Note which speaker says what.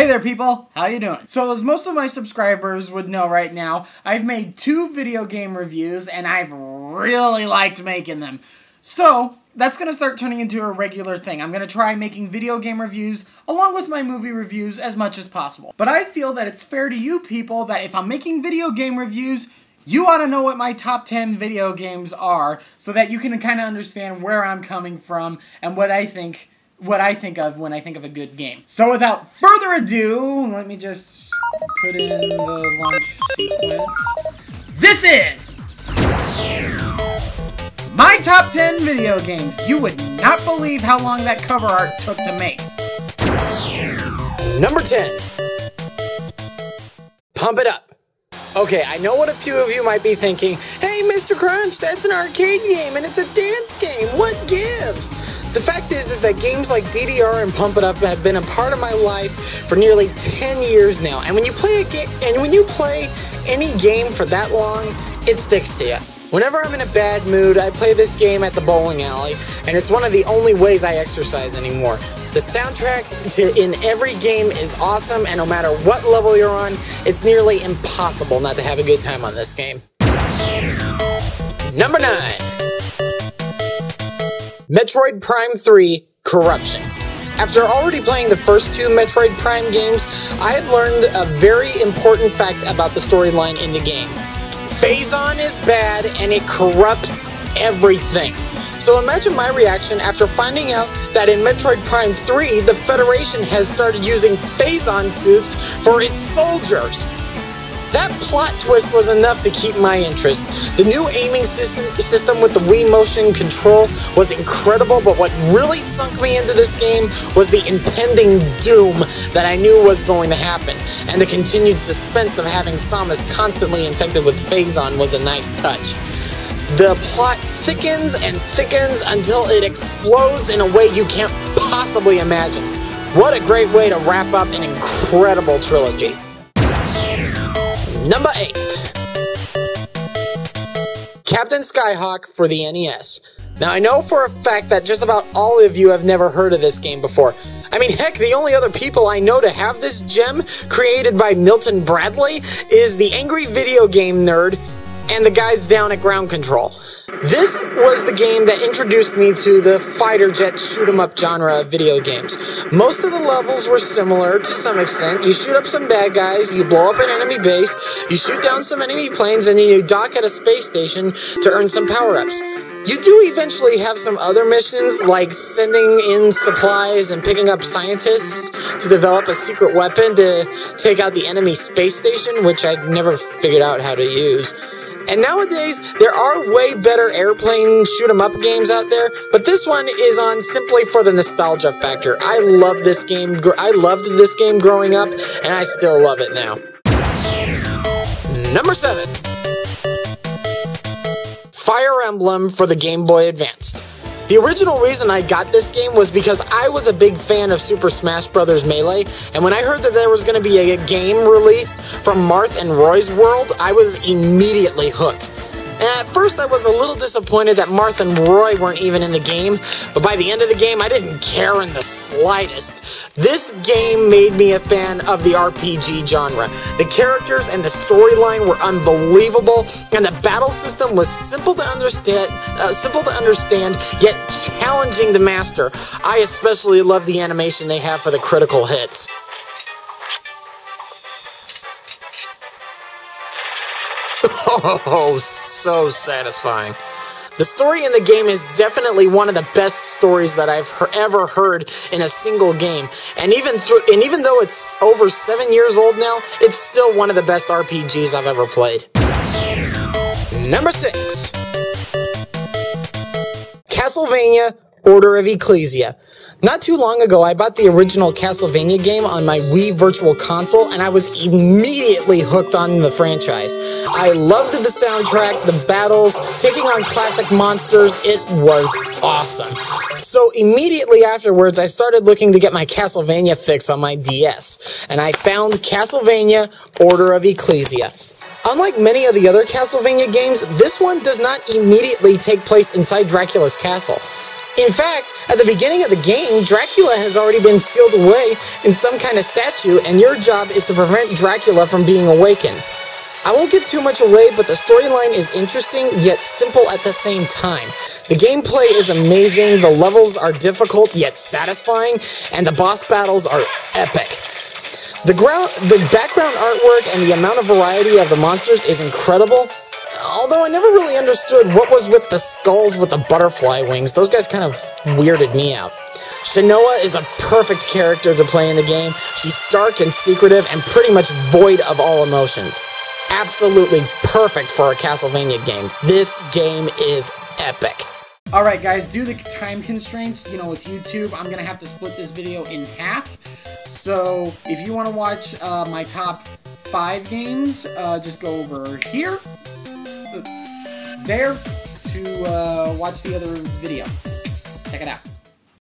Speaker 1: Hey there people, how you doing? So as most of my subscribers would know right now, I've made 2 video game reviews and I've really liked making them. So that's going to start turning into a regular thing. I'm going to try making video game reviews along with my movie reviews as much as possible. But I feel that it's fair to you people that if I'm making video game reviews, you ought to know what my top 10 video games are so that you can kind of understand where I'm coming from and what I think of when I think of a good game. So without further ado, let me just put in the launch sequence. This is my top 10 video games. You would not believe how long that cover art took to make.
Speaker 2: Number 10. Pump It Up. Okay, I know what a few of you might be thinking. Hey, Mr. Crunch, that's an arcade game and it's a dance game. What gives? The fact is that games like DDR and Pump It Up have been a part of my life for nearly 10 years now. And when you play any game for that long, it sticks to you. Whenever I'm in a bad mood, I play this game at the bowling alley, and it's one of the only ways I exercise anymore. The soundtrack in every game is awesome, and no matter what level you're on, it's nearly impossible not to have a good time on this game. Number 9. Metroid Prime 3 Corruption. After already playing the first 2 Metroid Prime games, I had learned a very important fact about the storyline in the game. Phazon is bad and it corrupts everything. So imagine my reaction after finding out that in Metroid Prime 3, the Federation has started using Phazon suits for its soldiers. That plot twist was enough to keep my interest. The new aiming system with the Wii Motion Control was incredible, but what really sunk me into this game was the impending doom that I knew was going to happen, and the continued suspense of having Samus constantly infected with Phazon was a nice touch. The plot thickens and thickens until it explodes in a way you can't possibly imagine. What a great way to wrap up an incredible trilogy. Number 8. Captain Skyhawk for the NES. Now I know for a fact that just about all of you have never heard of this game before. I mean, heck, the only other people I know to have this gem, created by Milton Bradley, is the angry video game nerd and the guys down at Ground Control. This was the game that introduced me to the fighter jet shoot-'em-up genre of video games. Most of the levels were similar to some extent. You shoot up some bad guys, you blow up an enemy base, you shoot down some enemy planes, and then you dock at a space station to earn some power-ups. You do eventually have some other missions, like sending in supplies and picking up scientists to develop a secret weapon to take out the enemy space station, which I'd never figured out how to use. And nowadays, there are way better airplane shoot-'em-up games out there, but this one is on simply for the nostalgia factor. I loved this game growing up, and I still love it now. Number 7. Fire Emblem for the Game Boy Advance. The original reason I got this game was because I was a big fan of Super Smash Bros. Melee, and when I heard that there was going to be a game released from Marth and Roy's world, I was immediately hooked. And at first I was a little disappointed that Marth and Roy weren't even in the game, but by the end of the game I didn't care in the slightest. This game made me a fan of the RPG genre. The characters and the storyline were unbelievable, and the battle system was simple to understand, yet challenging to master. I especially love the animation they have for the critical hits. Oh, so satisfying. The story in the game is definitely one of the best stories that I've ever heard in a single game. And even though it's over 7 years old now, it's still one of the best RPGs I've ever played. Number 6. Castlevania Order of Ecclesia. Not too long ago, I bought the original Castlevania game on my Wii Virtual Console, and I was immediately hooked on the franchise. I loved the soundtrack, the battles, taking on classic monsters. It was awesome. So immediately afterwards, I started looking to get my Castlevania fix on my DS, and I found Castlevania Order of Ecclesia. Unlike many of the other Castlevania games, this one does not immediately take place inside Dracula's castle. In fact, at the beginning of the game, Dracula has already been sealed away in some kind of statue, and your job is to prevent Dracula from being awakened. I won't give too much away, but the storyline is interesting, yet simple at the same time. The gameplay is amazing, the levels are difficult, yet satisfying, and the boss battles are epic. The background artwork and the amount of variety of the monsters is incredible, although I never really understood what was with the skulls with the butterfly wings. Those guys kind of weirded me out. Shanoa is a perfect character to play in the game. She's dark and secretive and pretty much void of all emotions. Absolutely perfect for a Castlevania game. This game is epic.
Speaker 1: Alright guys, due to the time constraints, with YouTube, I'm going to have to split this video in half. So, if you want to watch my top 5 games, just go over here, there, to watch the other video. Check it out.